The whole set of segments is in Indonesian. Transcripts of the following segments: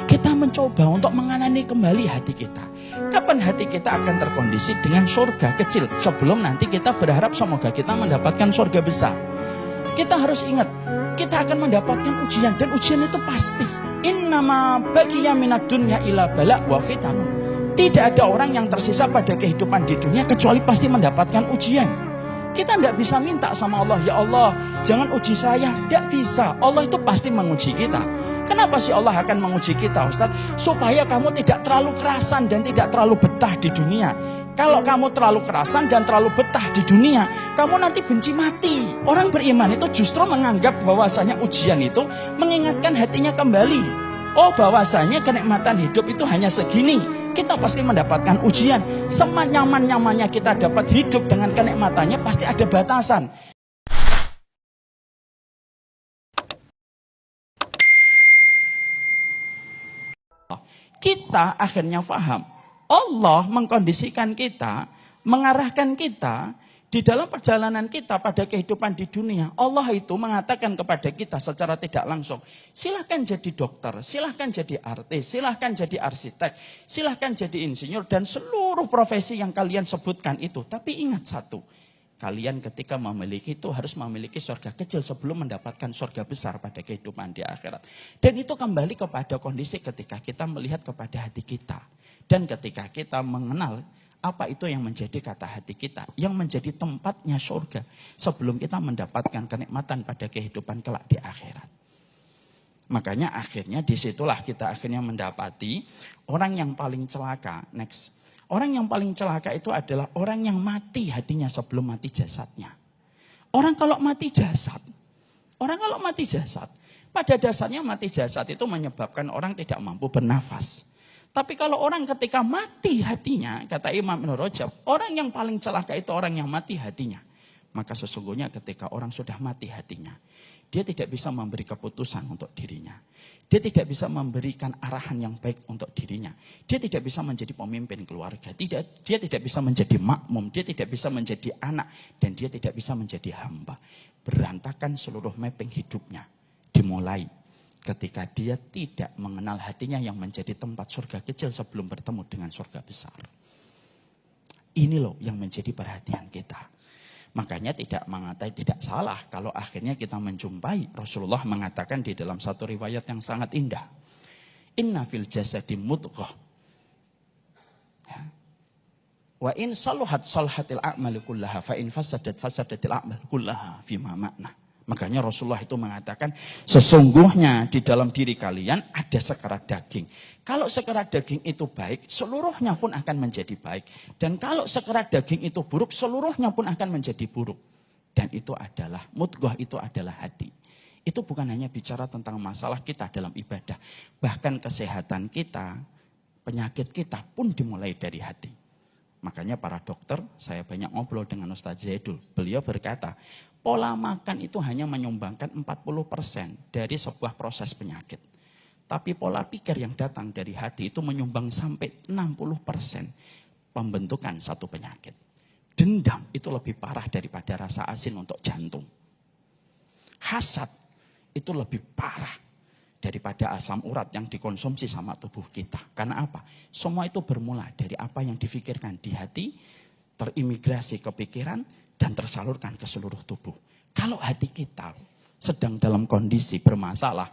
Kita mencoba untuk mengenali kembali hati kita. Kapan hati kita akan terkondisi dengan surga kecil sebelum nanti kita berharap semoga kita mendapatkan surga besar. Kita harus ingat, kita akan mendapatkan ujian dan ujian itu pasti. Innama baqiya minad dunya ila bala wa fitanun. Tidak ada orang yang tersisa pada kehidupan di dunia kecuali pasti mendapatkan ujian. Kita tidak bisa minta sama Allah, ya Allah jangan uji saya. Tidak bisa, Allah itu pasti menguji kita. Kenapa sih Allah akan menguji kita, Ustaz? Supaya kamu tidak terlalu kerasan dan tidak terlalu betah di dunia. Kalau kamu terlalu kerasan dan terlalu betah di dunia, kamu nanti benci mati. Orang beriman itu justru menganggap bahwasanya ujian itu mengingatkan hatinya kembali. Oh, bahwasanya kenikmatan hidup itu hanya segini. Kita pasti mendapatkan ujian. Senyaman-nyamannya kita dapat hidup dengan kenikmatannya pasti ada batasan. Kita akhirnya paham. Allah mengkondisikan kita, mengarahkan kita di dalam perjalanan kita pada kehidupan di dunia. Allah itu mengatakan kepada kita secara tidak langsung, silahkan jadi dokter, silahkan jadi artis, silahkan jadi arsitek, silahkan jadi insinyur, dan seluruh profesi yang kalian sebutkan itu. Tapi ingat satu, kalian ketika memiliki itu harus memiliki surga kecil sebelum mendapatkan surga besar pada kehidupan di akhirat. Dan itu kembali kepada kondisi ketika kita melihat kepada hati kita. Dan ketika kita mengenal apa itu yang menjadi kata hati kita, yang menjadi tempatnya surga sebelum kita mendapatkan kenikmatan pada kehidupan kelak di akhirat. Makanya akhirnya disitulah kita akhirnya mendapati orang yang paling celaka. Next, orang yang paling celaka itu adalah orang yang mati hatinya sebelum mati jasadnya. Orang kalau mati jasad, pada dasarnya mati jasad itu menyebabkan orang tidak mampu bernafas. Tapi kalau orang ketika mati hatinya, kata Imam Ibn Rajab, orang yang paling celaka itu orang yang mati hatinya. Maka sesungguhnya ketika orang sudah mati hatinya, dia tidak bisa memberi keputusan untuk dirinya. Dia tidak bisa memberikan arahan yang baik untuk dirinya. Dia tidak bisa menjadi pemimpin keluarga. Dia tidak bisa menjadi makmum. Dia tidak bisa menjadi anak. Dan dia tidak bisa menjadi hamba. Berantakan seluruh mapping hidupnya. Dimulai ketika dia tidak mengenal hatinya yang menjadi tempat surga kecil sebelum bertemu dengan surga besar. Ini loh yang menjadi perhatian kita. Makanya tidak salah kalau akhirnya kita menjumpai Rasulullah mengatakan di dalam satu riwayat yang sangat indah. Inna fil jasadi mudghah. Ya. Wa in saluhat salahatil a'mali kullaha fa in fasadat fasadatil a'mal kullaha fima makna. Makanya Rasulullah itu mengatakan, sesungguhnya di dalam diri kalian ada sekerat daging. Kalau sekerat daging itu baik, seluruhnya pun akan menjadi baik. Dan kalau sekerat daging itu buruk, seluruhnya pun akan menjadi buruk. Dan itu adalah, mudghah itu adalah hati. Itu bukan hanya bicara tentang masalah kita dalam ibadah. Bahkan kesehatan kita, penyakit kita pun dimulai dari hati. Makanya para dokter, saya banyak ngobrol dengan Ustaz Zaidul. Beliau berkata, pola makan itu hanya menyumbangkan 40% dari sebuah proses penyakit. Tapi pola pikir yang datang dari hati itu menyumbang sampai 60% pembentukan satu penyakit. Dendam itu lebih parah daripada rasa asin untuk jantung. Hasad itu lebih parah daripada asam urat yang dikonsumsi sama tubuh kita. Karena apa? Semua itu bermula dari apa yang difikirkan di hati, terimigrasi ke pikiran, dan tersalurkan ke seluruh tubuh. Kalau hati kita sedang dalam kondisi bermasalah,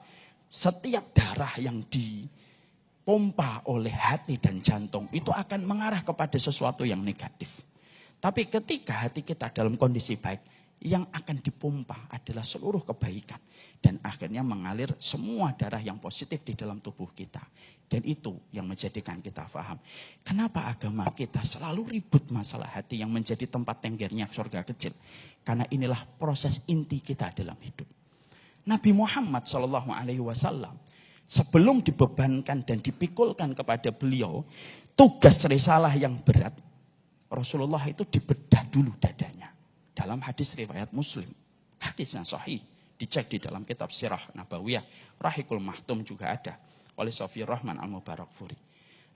setiap darah yang dipompa oleh hati dan jantung itu akan mengarah kepada sesuatu yang negatif. Tapi ketika hati kita dalam kondisi baik, yang akan dipompa adalah seluruh kebaikan. Dan akhirnya mengalir semua darah yang positif di dalam tubuh kita. Dan itu yang menjadikan kita paham. Kenapa agama kita selalu ribut masalah hati yang menjadi tempat tenggernya surga kecil. Karena inilah proses inti kita dalam hidup. Nabi Muhammad SAW sebelum dibebankan dan dipikulkan kepada beliau tugas risalah yang berat, Rasulullah itu dibedah dulu dadanya. Dalam hadis riwayat Muslim, hadisnya sahih, dicek di dalam kitab Sirah Nabawiyah, Rahikul Mahtum juga ada oleh Sofiyur Rahman Al-Mubarakfuri.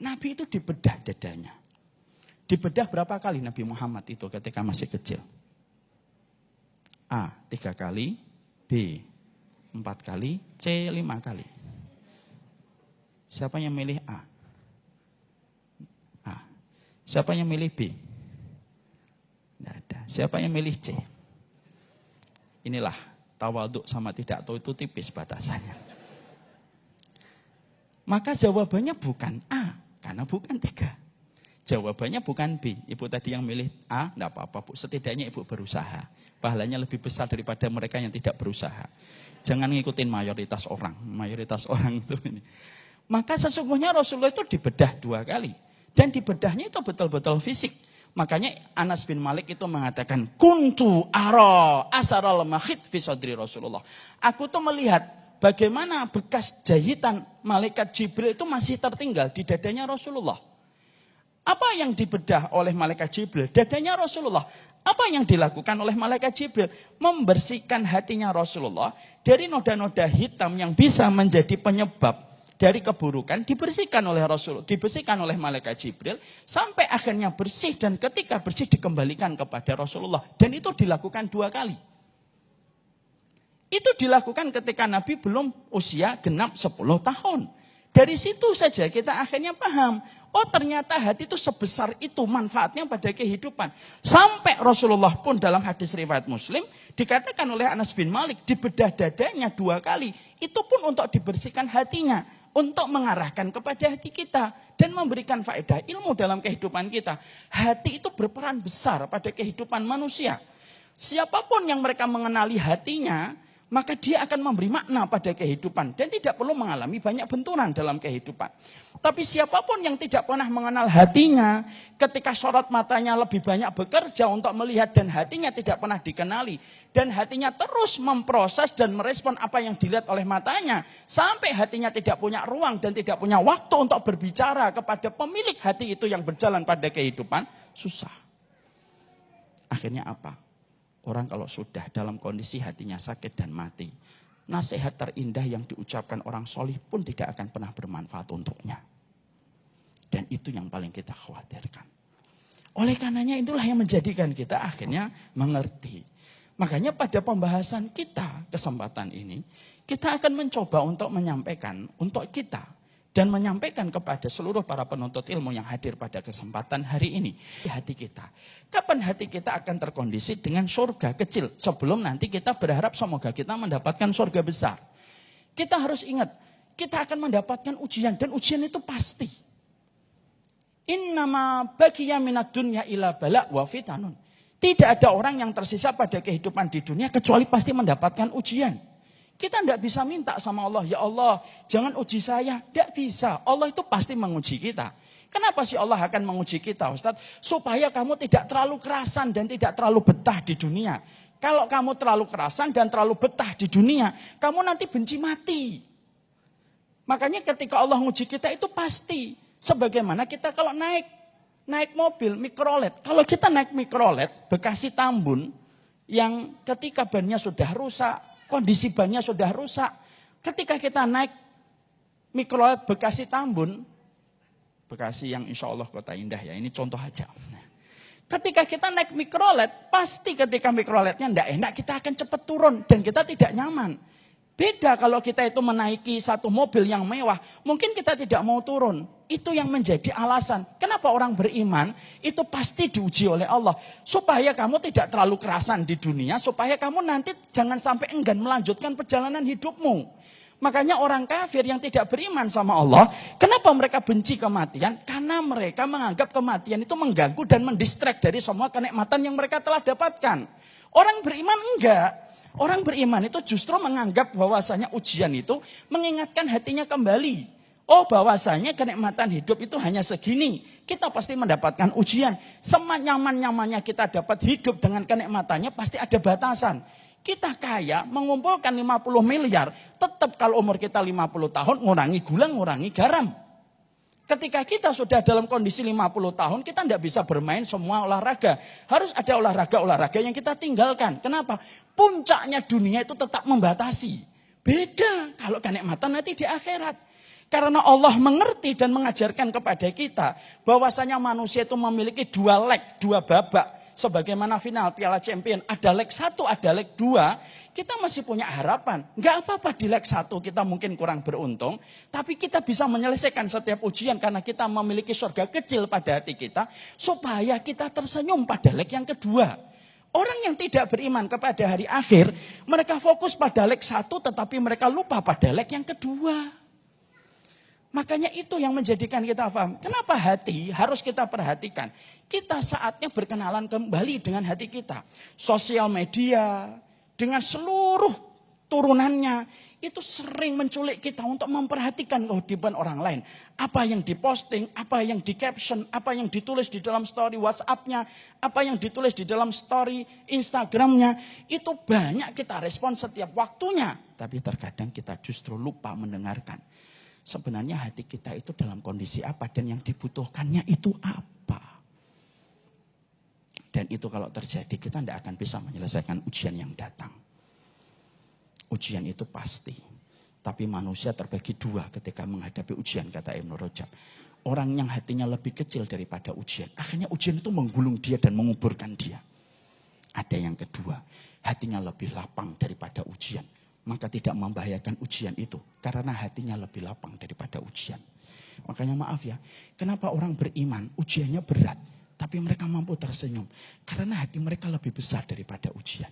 Nabi itu dibedah dadanya. Dibedah berapa kali Nabi Muhammad itu ketika masih kecil? A, 3 kali, B, 4 kali, C, 5 kali. Siapa yang milih A? A. Siapa yang milih B? Tidak ada. Siapa yang milih C? Inilah tawaduk sama tidak tahu itu tipis batasannya. Maka jawabannya bukan A, karena bukan 3. Jawabannya bukan B. Ibu tadi yang milih A, tidak apa-apa Bu. Setidaknya ibu berusaha. Pahalanya lebih besar daripada mereka yang tidak berusaha. Jangan ngikutin mayoritas orang. Mayoritas orang itu ini. Maka sesungguhnya Rasulullah itu dibedah 2 kali. Dan dibedahnya itu betul-betul fisik. Makanya Anas bin Malik itu mengatakan, kuntu ara asaral makhit fi sadri Rasulullah. Aku tuh melihat bagaimana bekas jahitan malaikat Jibril itu masih tertinggal di dadanya Rasulullah. Apa yang dibedah oleh malaikat Jibril? Dadanya Rasulullah. Apa yang dilakukan oleh malaikat Jibril? Membersihkan hatinya Rasulullah dari noda-noda hitam yang bisa menjadi penyebab dari keburukan, dibersihkan oleh Rasul, dibersihkan oleh malaikat Jibril sampai akhirnya bersih, dan ketika bersih dikembalikan kepada Rasulullah. Dan itu dilakukan 2 kali. Itu dilakukan ketika Nabi belum usia genap 10 tahun. Dari situ saja kita akhirnya paham, oh ternyata hati itu sebesar itu manfaatnya pada kehidupan. Sampai Rasulullah pun dalam hadis riwayat Muslim dikatakan oleh Anas bin Malik, dibedah dadanya 2 kali. Itu pun untuk dibersihkan hatinya, untuk mengarahkan kepada hati kita dan memberikan faedah ilmu dalam kehidupan kita. Hati itu berperan besar pada kehidupan manusia. Siapapun yang mereka mengenali hatinya, maka dia akan memberi makna pada kehidupan dan tidak perlu mengalami banyak benturan dalam kehidupan. Tapi siapapun yang tidak pernah mengenal hatinya, ketika sorot matanya lebih banyak bekerja untuk melihat dan hatinya tidak pernah dikenali, dan hatinya terus memproses dan merespon apa yang dilihat oleh matanya, sampai hatinya tidak punya ruang dan tidak punya waktu untuk berbicara kepada pemilik hati itu yang berjalan pada kehidupan, susah. Akhirnya apa? Orang kalau sudah dalam kondisi hatinya sakit dan mati, nasihat terindah yang diucapkan orang solih pun tidak akan pernah bermanfaat untuknya. Dan itu yang paling kita khawatirkan. Oleh karenanya itulah yang menjadikan kita akhirnya mengerti. Makanya pada pembahasan kita, kesempatan ini, kita akan mencoba untuk menyampaikan untuk kita. Dan menyampaikan kepada seluruh para penuntut ilmu yang hadir pada kesempatan hari ini. Di hati kita. Kapan hati kita akan terkondisi dengan surga kecil? Sebelum nanti kita berharap semoga kita mendapatkan surga besar. Kita harus ingat, kita akan mendapatkan ujian. Dan ujian itu pasti. Innama bagiya minad dunya ila bala wa fitanun. Tidak ada orang yang tersisa pada kehidupan di dunia kecuali pasti mendapatkan ujian. Kita tidak bisa minta sama Allah, ya Allah jangan uji saya. Tidak bisa, Allah itu pasti menguji kita. Kenapa sih Allah akan menguji kita Ustaz? Supaya kamu tidak terlalu kerasan dan tidak terlalu betah di dunia. Kalau kamu terlalu kerasan dan terlalu betah di dunia, kamu nanti benci mati. Makanya ketika Allah menguji kita itu pasti. Sebagaimana kita kalau naik mobil mikrolet. Kalau kita naik mikrolet Bekasi Tambun yang ketika bannya sudah rusak, kondisi bannya sudah rusak. Ketika kita naik mikrolet Bekasi Tambun, Bekasi yang insya Allah kota indah ya, ini contoh aja. Ketika kita naik mikrolet, pasti ketika mikroletnya tidak enak, kita akan cepat turun dan kita tidak nyaman. Beda kalau kita itu menaiki satu mobil yang mewah, mungkin kita tidak mau turun. Itu yang menjadi alasan. Kenapa orang beriman itu pasti diuji oleh Allah. Supaya kamu tidak terlalu kerasan di dunia, supaya kamu nanti jangan sampai enggan melanjutkan perjalanan hidupmu. Makanya orang kafir yang tidak beriman sama Allah, kenapa mereka benci kematian? Karena mereka menganggap kematian itu mengganggu dan mendistract dari semua kenikmatan yang mereka telah dapatkan. Orang beriman enggak. Orang beriman itu justru menganggap bahwasanya ujian itu mengingatkan hatinya kembali. Oh bahwasanya kenikmatan hidup itu hanya segini. Kita pasti mendapatkan ujian. Senyaman-nyamannya kita dapat hidup dengan kenikmatannya pasti ada batasan. Kita kaya mengumpulkan 50 miliar. Tetap kalau umur kita 50 tahun ngurangi gula, ngurangi garam. Ketika kita sudah dalam kondisi 50 tahun, kita tidak bisa bermain semua olahraga. Harus ada olahraga-olahraga yang kita tinggalkan. Kenapa? Puncaknya dunia itu tetap membatasi. Beda kalau kenikmatan nanti di akhirat. Karena Allah mengerti dan mengajarkan kepada kita bahwasanya manusia itu memiliki 2 leg, 2 babak. sebagaimana final Piala Champion, ada leg 1, ada leg 2, kita masih punya harapan. Enggak apa-apa di leg 1 kita mungkin kurang beruntung, tapi kita bisa menyelesaikan setiap ujian karena kita memiliki surga kecil pada hati kita, supaya kita tersenyum pada leg yang kedua. Orang yang tidak beriman kepada hari akhir, mereka fokus pada leg 1 tetapi mereka lupa pada leg yang kedua. Makanya itu yang menjadikan kita paham. Kenapa hati harus kita perhatikan. Kita saatnya berkenalan kembali dengan hati kita. Sosial media dengan seluruh turunannya itu sering menculik kita untuk memperhatikan kehidupan orang lain. Apa yang diposting, apa yang di caption, apa yang ditulis di dalam story WhatsApp-nya, apa yang ditulis di dalam story Instagram-nya. Itu banyak kita respon setiap waktunya. Tapi terkadang kita justru lupa mendengarkan. Sebenarnya hati kita itu dalam kondisi apa dan yang dibutuhkannya itu apa. Dan itu kalau terjadi kita tidak akan bisa menyelesaikan ujian yang datang. Ujian itu pasti. Tapi manusia terbagi dua ketika menghadapi ujian, kata Ibnu Rajab. Orang yang hatinya lebih kecil daripada ujian. Akhirnya ujian itu menggulung dia dan menguburkan dia. Ada yang kedua, hatinya lebih lapang daripada ujian. Maka tidak membahayakan ujian itu. Karena hatinya lebih lapang daripada ujian. Makanya maaf ya, kenapa orang beriman ujiannya berat. Tapi mereka mampu tersenyum. Karena hati mereka lebih besar daripada ujian.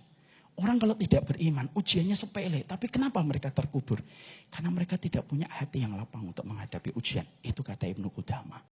Orang kalau tidak beriman ujiannya sepele. Tapi kenapa mereka terkubur? Karena mereka tidak punya hati yang lapang untuk menghadapi ujian. Itu kata Ibnu Qudamah.